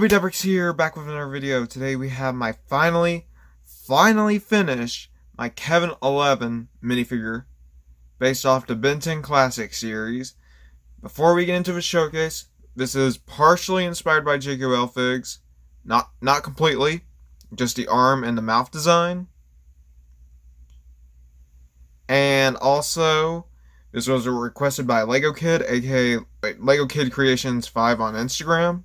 Debrix here, back with another video. Today we have my finally finished my Kevin 11 minifigure based off the Ben 10 Classic series. Before we get into the showcase, this is partially inspired by JQL figs, not completely, just the arm and the mouth design. And also, this was requested by Lego Kid, aka Lego Kid Creations 5 on Instagram.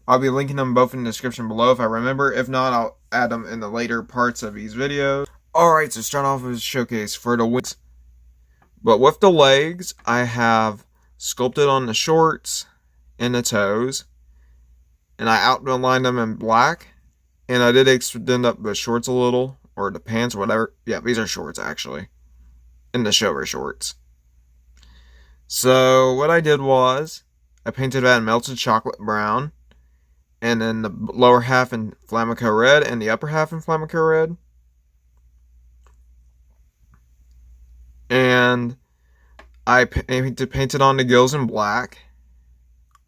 I'll be linking them both in the description below if I remember. If not, I'll add them in the later parts of these videos. Alright, so start off with a showcase for the wings. But with the legs, I have sculpted on the shorts and the toes. And I outlined them in black. And I did extend up the shorts a little, or the pants, or whatever. Yeah, these are shorts actually. In the shower shorts. So what I did was, I painted that in melted chocolate brown. And then the lower half in Flamenco red and the upper half in Flamenco red. And I painted on the gills in black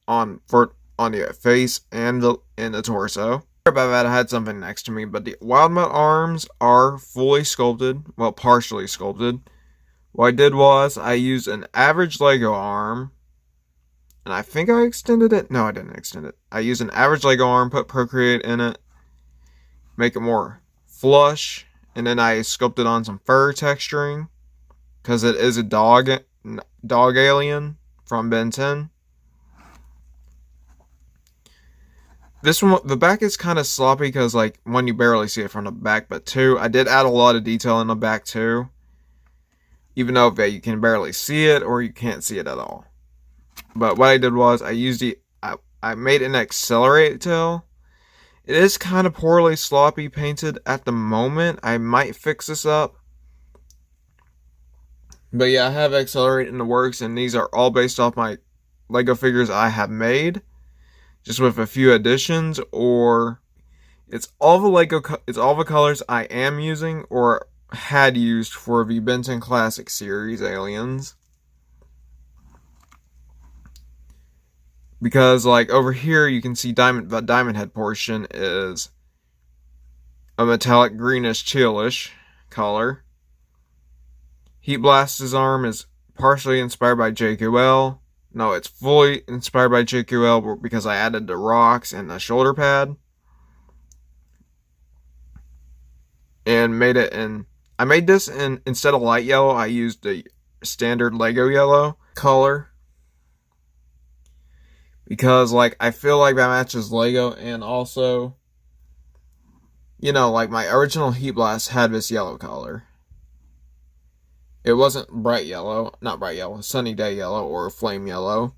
on the face and the torso. Sorry about that, I had something next to me, but the wild melt arms are fully sculpted, well, partially sculpted. What I did was I used an average Lego arm. And I think I extended it. No, I didn't extend it. I used an average Lego arm, put Procreate in it, make it more flush, and then I sculpted on some fur texturing because it is a dog alien from Ben 10. This one, the back is kind of sloppy because, like, one, you barely see it from the back, but two, I did add a lot of detail in the back too, even though you can barely see it or you can't see it at all. But what I did was I made an accelerate tail. It is kind of poorly sloppy painted at the moment. I might fix this up. But yeah, I have accelerate in the works, and these are all based off my Lego figures I have made, just with a few additions, or it's all the colors I am using or had used for the Ben 10 Classic series aliens. Because, like, over here, you can see the diamond head portion is a metallic greenish tealish color. Heat Blast's arm is partially inspired by JQL. No, it's fully inspired by JQL because I added the rocks and the shoulder pad. And I made this instead of light yellow, I used the standard Lego yellow color. Because, like, I feel like that matches Lego, and also, you know, like, my original Heat Blast had this yellow color. It wasn't bright yellow, not bright yellow, sunny day yellow, or flame yellow.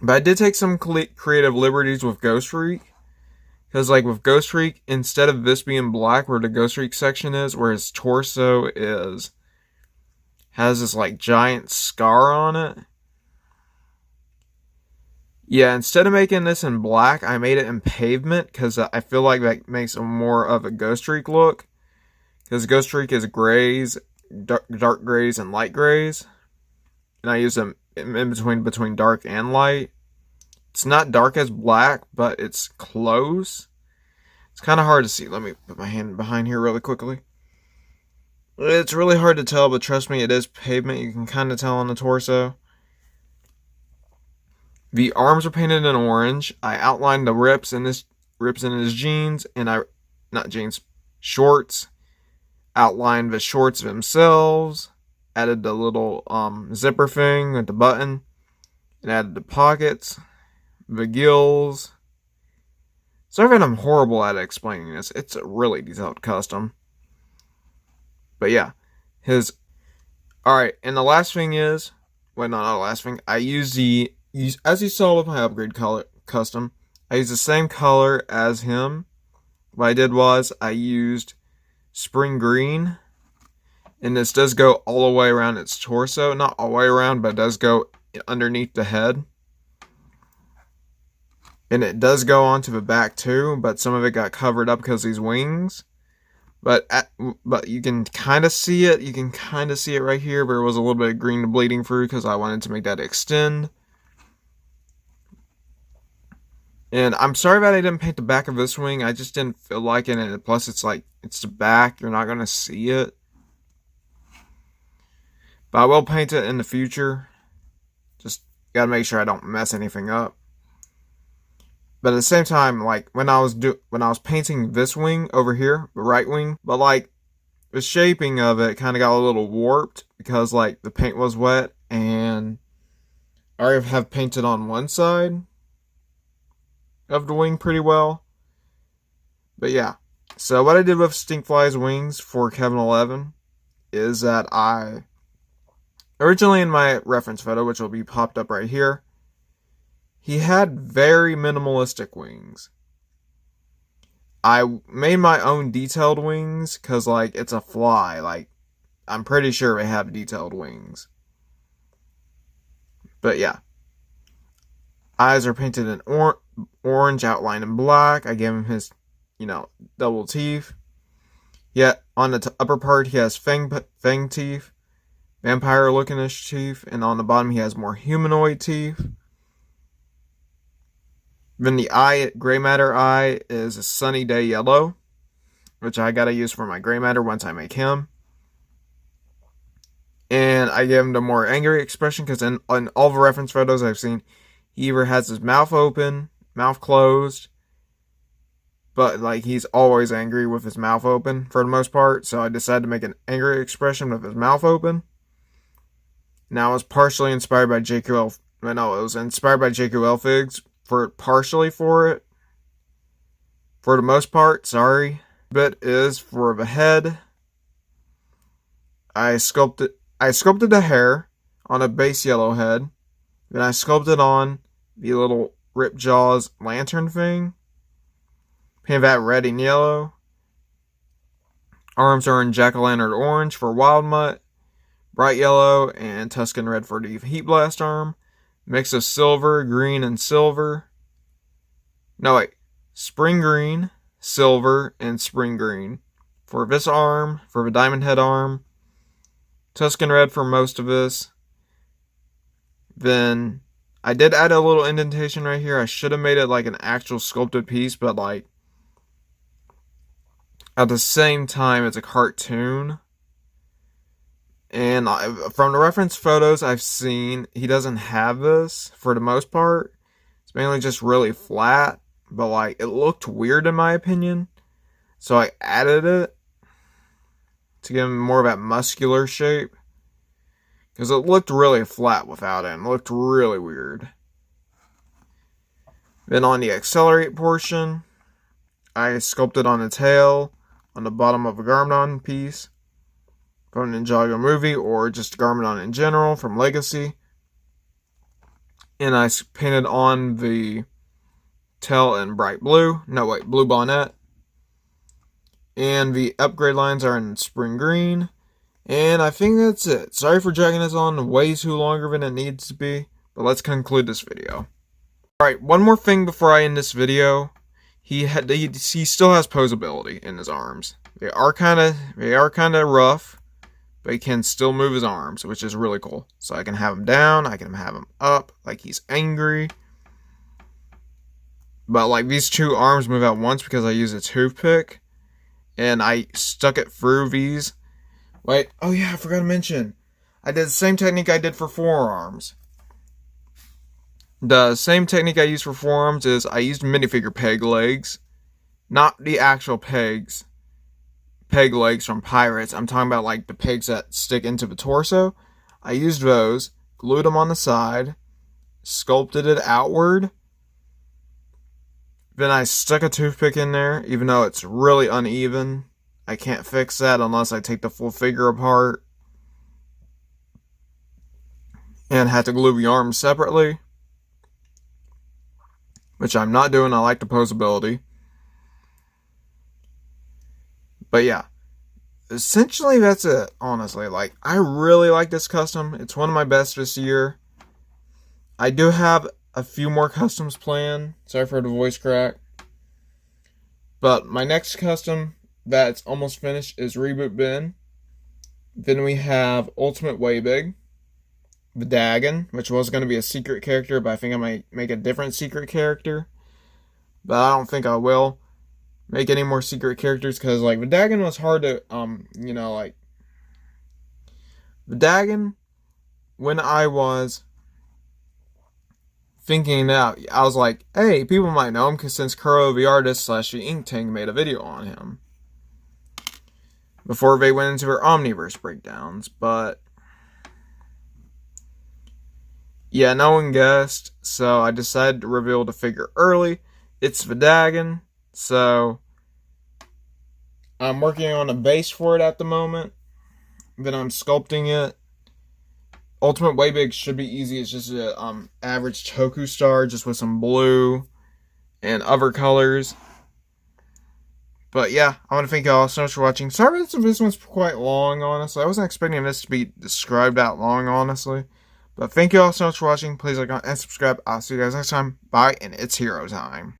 But I did take some creative liberties with Ghost Freak. Because, like, with Ghost Freak, instead of this being black where the Ghost Freak section is, where his torso has this, like, giant scar on it. Yeah, instead of making this in black, I made it in pavement because I feel like that makes a more of a Ghost Streak look. Because Ghost Streak is grays, dark grays, and light grays. And I use them in between dark and light. It's not dark as black, but it's close. It's kind of hard to see. Let me put my hand behind here really quickly. It's really hard to tell, but trust me, it is pavement. You can kind of tell on the torso. The arms are painted in orange. I outlined the rips in his jeans, and shorts. Outlined the shorts themselves. Added the little zipper thing with the button. And added the pockets, the gills. Sorry if I'm horrible at explaining this. It's a really detailed custom. But yeah, alright, and the last thing is, not the last thing, I use as you saw with my upgrade color custom, I used the same color as him. What I did was I used spring green, and this does go all the way around its torso. Not all the way around, but it does go underneath the head. And it does go onto the back too, but some of it got covered up because of these wings. But you can kind of see it. You can kind of see it right here, but there was a little bit of green bleeding through because I wanted to make that extend. And I'm sorry that I didn't paint the back of this wing. I just didn't feel like it. And plus, it's like, it's the back. You're not going to see it. But I will paint it in the future. Just got to make sure I don't mess anything up. But at the same time, like, when I was painting this wing over here, the right wing, but like, the shaping of it kind of got a little warped because like the paint was wet, and I already have painted on one side of the wing pretty well. But yeah, so what I did with Stinkfly's wings for Kevin 11 is that I originally, in my reference photo, which will be popped up right here, he had very minimalistic wings. I made my own detailed wings because, like, it's a fly. Like, I'm pretty sure they have detailed wings. But yeah. Eyes are painted in orange, outlined in black. I gave him his, double teeth. Yet, on the upper part, he has fang teeth. Vampire-looking-ish teeth. And on the bottom, he has more humanoid teeth. Then the eye, gray matter eye, is a sunny day yellow, which I gotta use for my gray matter once I make him. And I gave him the more angry expression because in all the reference photos I've seen, he either has his mouth open, mouth closed, but like he's always angry with his mouth open for the most part. So I decided to make an angry expression with his mouth open. Now it was partially inspired by JQL. No, it was inspired by JQL figs. Partially for it. For the most part, sorry. Bit is for the head. I sculpted the hair on a base yellow head. Then I sculpted on the little Rip Jaws lantern thing. Painted that red and yellow. Arms are in jack-o'-lantern orange for Wild Mutt. Bright yellow and Tuscan red for the Heat Blast arm. Mix of silver, green, and silver. No, wait. Spring green, silver, and spring green. For this arm, for the diamond head arm. Tuscan red for most of this. Then, I did add a little indentation right here. I should have made it like an actual sculpted piece, but like, at the same time, it's a cartoon. And from the reference photos I've seen, he doesn't have this for the most part. It's mainly just really flat. But like, it looked weird in my opinion. So I added it to give him more of that muscular shape. Because it looked really flat without it. It looked really weird. Then on the accelerate portion, I sculpted on the tail, on the bottom of a garment on piece. From a Ninjago movie or just Garment On in general from Legacy. And I painted on the tail in bright blue. No, wait, blue bonnet. And the upgrade lines are in spring green. And I think that's it. Sorry for dragging this on way too longer than it needs to be. But let's conclude this video. Alright, one more thing before I end this video. He still has posability in his arms. They are kind of rough. But he can still move his arms, which is really cool. So I can have him down, I can have him up, like he's angry. But like these two arms move at once because I use a toothpick. And I stuck it through these. Wait, oh yeah, I forgot to mention. I did the same technique I did for forearms. The same technique I used for forearms is I used minifigure peg legs. Not the actual pegs. Peg legs from Pirates. I'm talking about like the pegs that stick into the torso. I used those, glued them on the side, sculpted it outward. Then I stuck a toothpick in there, even though it's really uneven. I can't fix that unless I take the full figure apart. And had to glue the arms separately. Which I'm not doing, I like the posability. But yeah, essentially that's it, honestly. Like, I really like this custom. It's one of my best this year. I do have a few more customs planned. Sorry for the voice crack. But my next custom that's almost finished is Reboot Ben. Then we have Ultimate Waybig. The Dagon, which was going to be a secret character, but I think I might make a different secret character. but I don't think I will make any more secret characters because like Vidagon was hard to like Vidagon when I was thinking it out, I was like, hey, people might know him because since Kuro the artist / Ink Tank made a video on him before they went into their Omniverse breakdowns, but yeah, no one guessed, so I decided to reveal the figure early. It's Vidagon, so I'm working on a base for it at the moment. Then I'm sculpting it. Ultimate Way Big should be easy. It's just an average Toku star, just with some blue and other colors. But yeah, I want to thank you all so much for watching. Sorry if this one's quite long, honestly. I wasn't expecting this to be described that long, honestly. But thank you all so much for watching. Please like, comment, and subscribe. I'll see you guys next time. Bye, and it's hero time.